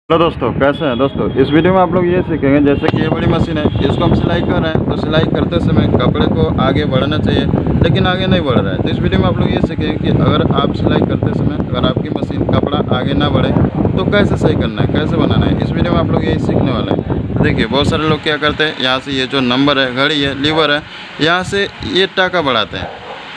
Hello दोस्तों, कैसे हैं दोस्तों। इस वीडियो में आप लोग ये सीखेंगे, जैसे कि ये बड़ी मशीन है, इसको हम सिलाई कर रहे हैं तो सिलाई करते समय कपड़े को आगे बढ़ना चाहिए, लेकिन आगे नहीं बढ़ रहा है। तो इस वीडियो में आप लोग ये सीखेंगे कि अगर आप सिलाई करते समय अगर आपकी मशीन कपड़ा आगे ना बढ़े तो कैसे सही करना है, कैसे बनाना है। इस वीडियो में आप लोग यही सीखने वाले हैं। देखिए, बहुत सारे लोग क्या करते हैं, यहाँ से ये जो नंबर है, घड़ी है, लीवर है, यहाँ से ये टाका बढ़ाते हैं।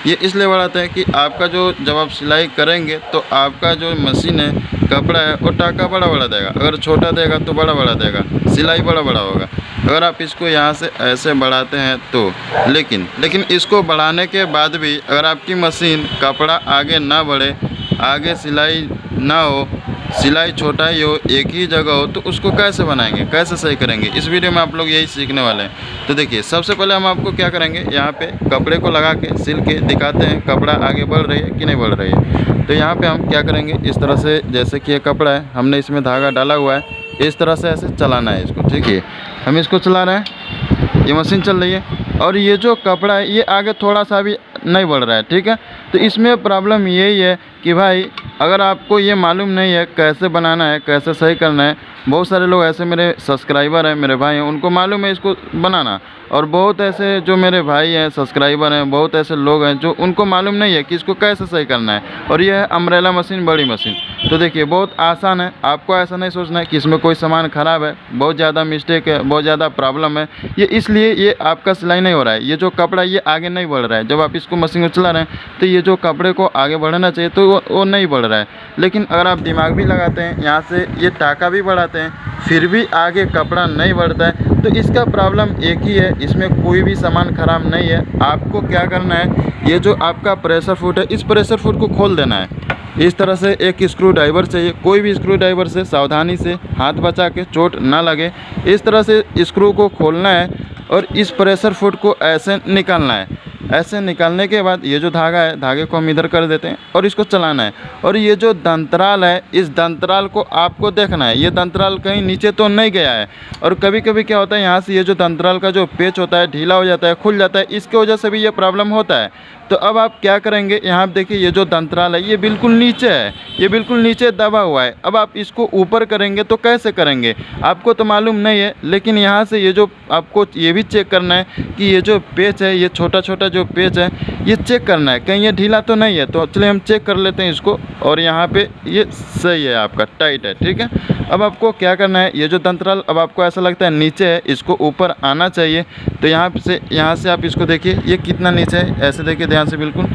ये इसलिए बढ़ाते हैं कि आपका जो जब आप सिलाई करेंगे तो आपका जो मशीन है, कपड़ा है, वो टाका बड़ा बड़ा देगा। अगर छोटा देगा तो बड़ा बड़ा देगा, सिलाई बड़ा बड़ा होगा। अगर आप इसको यहाँ से ऐसे बढ़ाते हैं तो लेकिन इसको बढ़ाने के बाद भी अगर आपकी मशीन कपड़ा आगे ना बढ़े, आगे सिलाई ना हो, सिलाई छोटा ही हो, एक ही जगह हो, तो उसको कैसे बनाएंगे, कैसे सही करेंगे, इस वीडियो में आप लोग यही सीखने वाले हैं। तो देखिए, सबसे पहले हम आपको क्या करेंगे, यहाँ पे कपड़े को लगा के सिल के दिखाते हैं कपड़ा आगे बढ़ रही है कि नहीं बढ़ रही है। तो यहाँ पे हम क्या करेंगे, इस तरह से, जैसे कि ये कपड़ा है, हमने इसमें धागा डाला हुआ है, इस तरह से ऐसे चलाना है इसको। ठीक है, हम इसको चला रहे हैं, ये मशीन चल रही है, और ये जो कपड़ा है ये आगे थोड़ा सा भी नहीं बढ़ रहा है। ठीक है, तो इसमें प्रॉब्लम यही है कि भाई अगर आपको ये मालूम नहीं है कैसे बनाना है, कैसे सही करना है। बहुत सारे लोग ऐसे मेरे सब्सक्राइबर हैं, मेरे भाई हैं, उनको मालूम है इसको बनाना, और बहुत ऐसे जो मेरे भाई हैं, सब्सक्राइबर हैं, बहुत ऐसे लोग हैं जो उनको मालूम नहीं है कि इसको कैसे सही करना है। और ये है अम्ब्रेला मशीन, बड़ी मशीन। तो देखिए, बहुत आसान है। आपको ऐसा नहीं सोचना है कि इसमें कोई सामान ख़राब है, बहुत ज़्यादा मिस्टेक है, बहुत ज़्यादा प्रॉब्लम है। ये इसलिए ये आपका सिलाई नहीं हो रहा है, ये जो कपड़ा ये आगे नहीं बढ़ रहा है। जब आप इसको मशीन को चला रहे हैं तो ये जो कपड़े को आगे बढ़ना चाहिए तो वो नहीं बढ़ रहा है। लेकिन अगर आप दिमाग भी लगाते हैं, यहाँ से ये टाका भी बढ़ाते हैं, फिर भी आगे कपड़ा नहीं बढ़ता है, तो इसका प्रॉब्लम एक ही है, इसमें कोई भी सामान ख़राब नहीं है। आपको क्या करना है, ये जो आपका प्रेशर फुट है, इस प्रेशर फुट को खोल देना है। इस तरह से एक स्क्रू ड्राइवर चाहिए, कोई भी स्क्रू ड्राइवर से सावधानी से, हाथ बचा के, चोट ना लगे, इस तरह से स्क्रू को खोलना है और इस प्रेशर फुट को ऐसे निकालना है। ऐसे निकालने के बाद ये जो धागा है, धागे को हम इधर कर देते हैं और इसको चलाना है। और ये जो दंतराल है, इस दंतराल को आपको देखना है, ये दंतराल कहीं नीचे तो नहीं गया है। और कभी कभी क्या होता है, यहाँ से ये जो दंतराल का जो पेच होता है, ढीला हो जाता है, खुल जाता है, इसके वजह से भी ये प्रॉब्लम होता है। तो अब आप क्या करेंगे, यहाँ आप देखिए, ये जो दंतराल है ये बिल्कुल नीचे है, ये बिल्कुल नीचे दबा हुआ है। अब आप इसको ऊपर करेंगे तो कैसे करेंगे, आपको तो मालूम नहीं है। लेकिन यहाँ से ये जो आपको ये भी चेक करना है कि ये जो पेच है, ये छोटा छोटा जो पेच है, ये चेक करना है कहीं ये ढीला तो नहीं है। तो चलिए हम चेक कर लेते हैं इसको, और यहाँ पे ये सही है, आपका टाइट है। ठीक है, अब आपको क्या करना है, ये जो दंतराल अब आपको ऐसा लगता है नीचे है, इसको ऊपर आना चाहिए। तो यहाँ से आप इसको देखिए, ये कितना नीचे है, ऐसे देखिए ध्यान से, बिल्कुल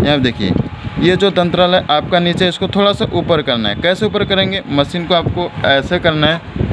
यहाँ देखिए, ये जो दंतराल है आपका नीचे, इसको थोड़ा सा ऊपर करना है। कैसे ऊपर करेंगे, मशीन को आपको ऐसे करना है।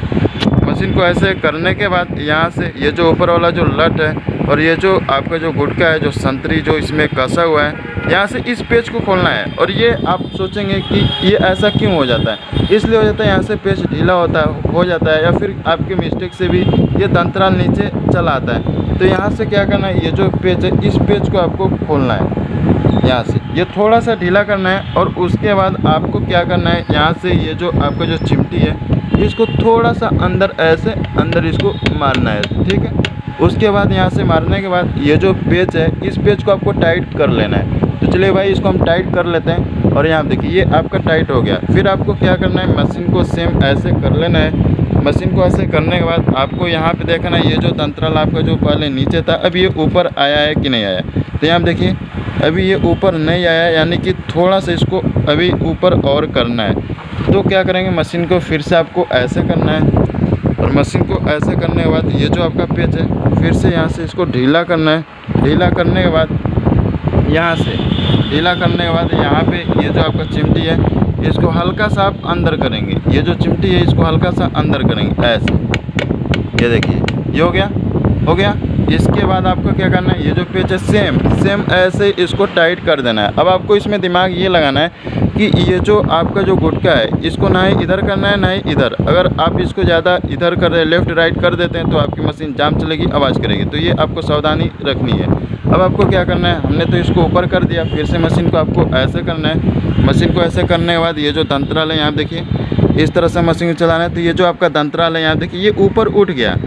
मशीन को ऐसे करने के बाद यहाँ से ये जो ऊपर वाला जो लट है और ये जो आपका जो गुटका है, जो संतरी जो इसमें कसा हुआ है, यहाँ से इस पेच को खोलना है। और ये आप सोचेंगे कि ये ऐसा क्यों हो जाता है, इसलिए हो जाता है, यहाँ से पेच ढीला हो जाता है, या फिर आपके मिस्टेक से भी ये दंतराल नीचे चला आता है। तो यहाँ से क्या करना है, ये जो पेच है, इस पेच को आपको खोलना है, यहाँ से ये थोड़ा सा ढीला करना है। और उसके बाद आपको क्या करना है, यहाँ से ये जो आपका जो चिमटी है, इसको थोड़ा सा अंदर, ऐसे अंदर इसको मारना है। ठीक है, उसके बाद यहाँ से मारने के बाद ये जो पेच है, इस पेच को आपको टाइट कर लेना है। तो चलिए भाई, इसको हम टाइट कर लेते हैं। और यहाँ देखिए, ये आपका टाइट हो गया। फिर आपको क्या करना है, मशीन को सेम ऐसे कर लेना है। मशीन को ऐसे करने के बाद आपको यहाँ पे देखना है, ये जो दंतराल आपका जो पहले नीचे था, अब ये ऊपर आया है कि नहीं आया। तो यहाँ देखिए, अभी ये ऊपर नहीं आया, यानी कि थोड़ा सा इसको अभी ऊपर और करना है। तो क्या करेंगे, मशीन को फिर से आपको ऐसे करना है, और मशीन को ऐसे करने के बाद ये जो आपका पेच है, फिर से यहाँ से इसको ढीला करना है। ढीला करने के बाद यहाँ से ढीला करने के बाद यहाँ पे ये जो आपका चिमटी है, इसको हल्का सा आप अंदर करेंगे। ये जो चिमटी है, इसको हल्का सा अंदर करेंगे ऐसे। ये देखिए, ये हो गया। इसके बाद आपको क्या करना है, ये जो पेच है, सेम ऐसे इसको टाइट कर देना है। अब आपको इसमें दिमाग ये लगाना है कि ये जो आपका जो गुटका है, इसको ना ही इधर करना है ना ही इधर। अगर आप इसको ज़्यादा इधर कर रहे, लेफ़्ट राइट कर देते हैं, तो आपकी मशीन जाम चलेगी, आवाज़ करेगी। तो ये आपको सावधानी रखनी है। अब आपको क्या करना है, हमने तो इसको ऊपर कर दिया, फिर से मशीन को आपको ऐसे करना है। मशीन को ऐसे करने के बाद ये जो दंतराल है, यहाँ देखिए, इस तरह से मशीन चलाना है। तो ये जो आपका दंतराल है, यहाँ देखिए, ये ऊपर उठ गया।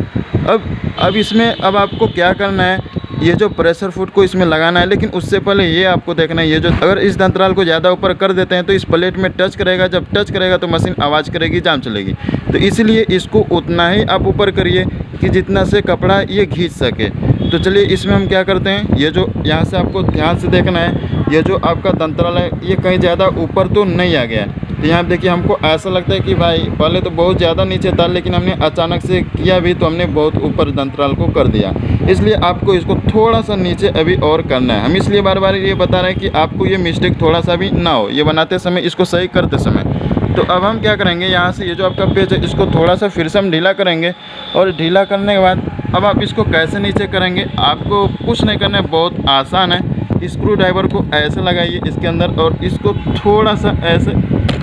अब इसमें अब आपको क्या करना है, ये जो प्रेशर फुट को इसमें लगाना है, लेकिन उससे पहले ये आपको देखना है, ये जो अगर इस दंतराल को ज़्यादा ऊपर कर देते हैं तो इस प्लेट में टच करेगा, जब टच करेगा तो मशीन आवाज़ करेगी, जाम चलेगी। तो इसलिए इसको उतना ही आप ऊपर करिए कि जितना से कपड़ा ये खींच सके। तो चलिए इसमें हम क्या करते हैं, ये जो यहाँ से आपको ध्यान से देखना है, ये जो आपका दंतराल है ये कहीं ज़्यादा ऊपर तो नहीं आ गया है। तो यहाँ देखिए हमको ऐसा लगता है कि भाई पहले तो बहुत ज़्यादा नीचे था, लेकिन हमने अचानक से किया भी तो हमने बहुत ऊपर दंतराल को कर दिया। इसलिए आपको इसको थोड़ा सा नीचे अभी और करना है। हम इसलिए बार बार ये बता रहे हैं कि आपको ये मिस्टेक थोड़ा सा भी ना हो, ये बनाते समय, इसको सही करते समय। तो अब हम क्या करेंगे, यहाँ से ये जो आपका पेच है इसको थोड़ा सा फिर से हम ढीला करेंगे, और ढीला करने के बाद अब आप इसको कैसे नीचे करेंगे, आपको कुछ नहीं करना है, बहुत आसान है। स्क्रू ड्राइवर को ऐसे लगाइए इसके अंदर और इसको थोड़ा सा ऐसे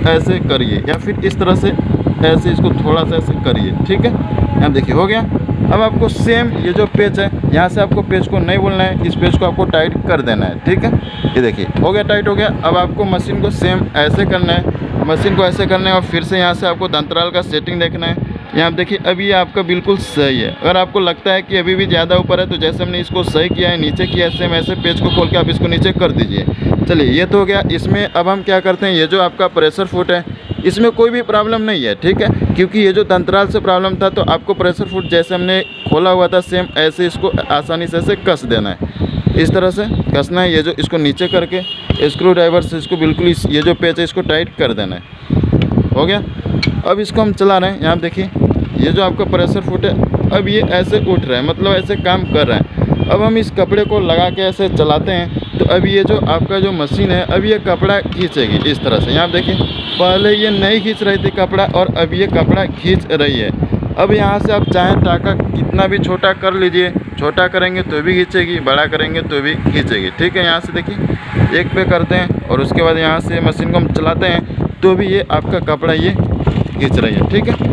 ऐसे करिए, या फिर इस तरह से ऐसे इसको थोड़ा सा ऐसे करिए, ठीक है। यहाँ देखिए हो गया। अब आपको सेम ये जो पेच है, यहाँ से आपको पेच को नहीं बोलना है, इस पेच को आपको टाइट कर देना है, ठीक है। ये देखिए हो गया, टाइट हो गया। अब आपको मशीन को सेम ऐसे करना है, मशीन को ऐसे करना है, और फिर से यहाँ से आपको दंतराल का सेटिंग देखना है। यहाँ देखिए अभी ये आपका बिल्कुल सही है। अगर आपको लगता है कि अभी भी ज़्यादा ऊपर है, तो जैसे हमने इसको सही किया है, नीचे किया है, सेम ऐसे पेच को खोल के आप इसको नीचे कर दीजिए। चलिए ये तो हो गया। इसमें अब हम क्या करते हैं, ये जो आपका प्रेशर फुट है इसमें कोई भी प्रॉब्लम नहीं है, ठीक है, क्योंकि ये जो दंतराल से प्रॉब्लम था, तो आपको प्रेशर फुट जैसे हमने खोला हुआ था सेम ऐसे इसको आसानी से ऐसे कस देना है, इस तरह से कसना है। ये जो इसको नीचे करके स्क्रू ड्राइवर से इसको बिल्कुल ये जो पेच है इसको टाइट कर देना है। हो गया। अब इसको हम चला रहे हैं। यहाँ देखिए ये जो आपका प्रेशर फुट है अब ये ऐसे उठ रहा है, मतलब ऐसे काम कर रहा है। अब हम इस कपड़े को लगा के ऐसे चलाते हैं, तो अब ये जो आपका जो मशीन है अब ये कपड़ा खींचेगी इस तरह से। यहाँ देखिए पहले ये नहीं खींच रही थी कपड़ा, और अब ये कपड़ा खींच रही है। अब यहाँ से आप चाहें टाका कितना भी छोटा कर लीजिए, छोटा करेंगे तो भी खींचेगी, बड़ा करेंगे तो भी खींचेगी, ठीक है। यहाँ से देखिए एक पे करते हैं, और उसके बाद यहाँ से मशीन को हम चलाते हैं, तो भी ये आपका कपड़ा ये खींच रही है, ठीक है।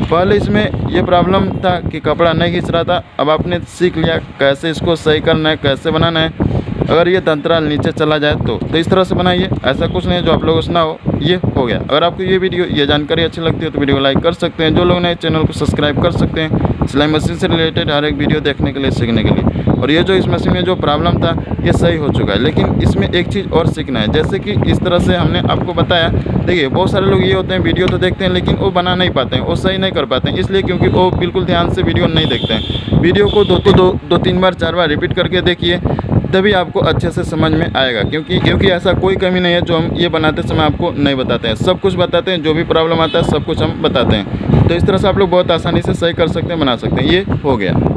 पहले इसमें ये प्रॉब्लम था कि कपड़ा नहीं खींच रहा था, अब आपने सीख लिया कैसे इसको सही करना है, कैसे बनाना है। अगर ये दंतराल नीचे चला जाए तो इस तरह से बनाइए, ऐसा कुछ नहीं है जो आप लोगों से ना हो। ये हो गया। अगर आपको ये वीडियो, ये जानकारी अच्छी लगती है तो वीडियो को लाइक कर सकते हैं। जो लोग नए चैनल को सब्सक्राइब कर सकते हैं सिलाई मशीन से रिलेटेड हर एक वीडियो देखने के लिए, सीखने के लिए। और ये जो इस मशीन में जो प्रॉब्लम था ये सही हो चुका है, लेकिन इसमें एक चीज़ और सीखना है, जैसे कि इस तरह से हमने आपको बताया। देखिए बहुत सारे लोग ये होते हैं वीडियो तो देखते हैं लेकिन वो बना नहीं पाते हैं, वो सही नहीं कर पाते हैं, इसलिए क्योंकि वो बिल्कुल ध्यान से वीडियो नहीं देखते हैं। वीडियो को दो तीन बार 4 बार रिपीट करके देखिए, तभी आपको अच्छे से समझ में आएगा। क्योंकि ऐसा कोई कमी नहीं है जो हम ये बनाते समय आपको नहीं बताते हैं, सब कुछ बताते हैं, जो भी प्रॉब्लम आता है सब कुछ हम बताते हैं। तो इस तरह से आप लोग बहुत आसानी से सही कर सकते हैं, बना सकते हैं। ये हो गया।